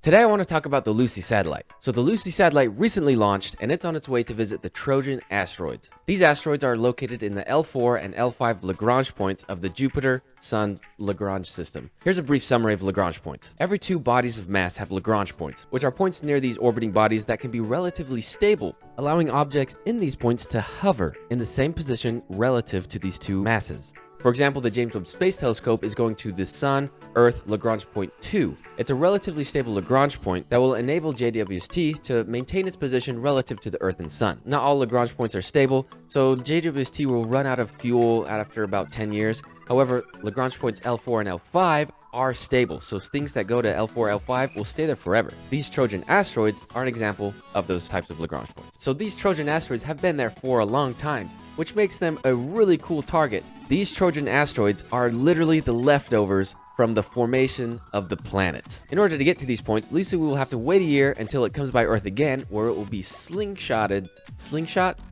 Today I want to talk about the Lucy satellite. So the Lucy satellite recently launched and it's on its way to visit the Trojan asteroids. These asteroids are located in the L4 and L5 Lagrange points of the Jupiter-Sun Lagrange system. Here's a brief summary of Lagrange points. Every two bodies of mass have Lagrange points, which are points near these orbiting bodies that can be relatively stable, allowing objects in these points to hover in the same position relative to these two masses. For example, the James Webb Space Telescope is going to the Sun-Earth Lagrange point 2. It's a relatively stable Lagrange point that will enable JWST to maintain its position relative to the Earth and Sun. Not all Lagrange points are stable, so JWST will run out of fuel after about 10 years. However, Lagrange points L4 and L5 are stable, so things that go to L4, L5 will stay there forever. These Trojan asteroids are an example of those types of Lagrange points. So these Trojan asteroids have been there for a long time, which makes them a really cool target. These Trojan asteroids are literally the leftovers from the formation of the planet. In order to get to these points, Lucy will have to wait a year until it comes by Earth again, where it will be slingshot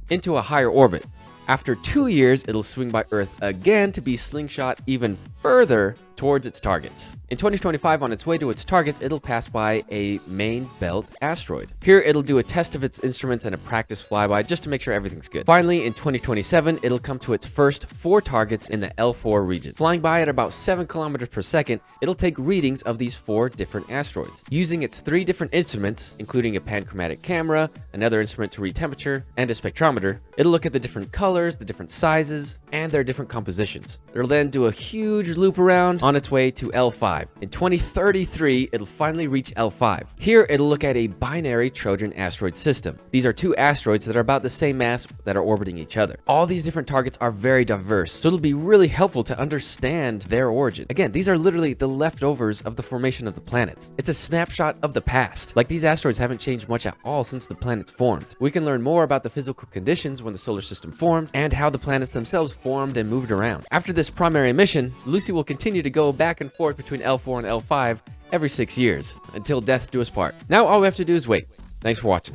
into a higher orbit. After 2 years, it'll swing by Earth again to be slingshot even further towards its targets. In 2025, on its way to its targets, it'll pass by a main belt asteroid. Here, it'll do a test of its instruments and a practice flyby just to make sure everything's good. Finally, in 2027, it'll come to its first 4 targets in the L4 region. Flying by at about 7 kilometers per second, it'll take readings of these 4 different asteroids. Using its 3 different instruments, including a panchromatic camera, another instrument to read temperature, and a spectrometer, it'll look at the different colors, the different sizes, and their different compositions. It'll then do a huge loop around on its way to L5. In 2033, it'll finally reach L5. Here, it'll look at a binary Trojan asteroid system. These are 2 asteroids that are about the same mass that are orbiting each other. All these different targets are very diverse, so it'll be really helpful to understand their origin. Again, these are literally the leftovers of the formation of the planets. It's a snapshot of the past. Like, these asteroids haven't changed much at all since the planets formed. We can learn more about the physical conditions when the solar system formed and how the planets themselves formed and moved around. After this primary mission, Lucy will continue to go back and forth between L4 and L5 every 6 years, until death do us part. Now all we have to do is wait. Thanks for watching.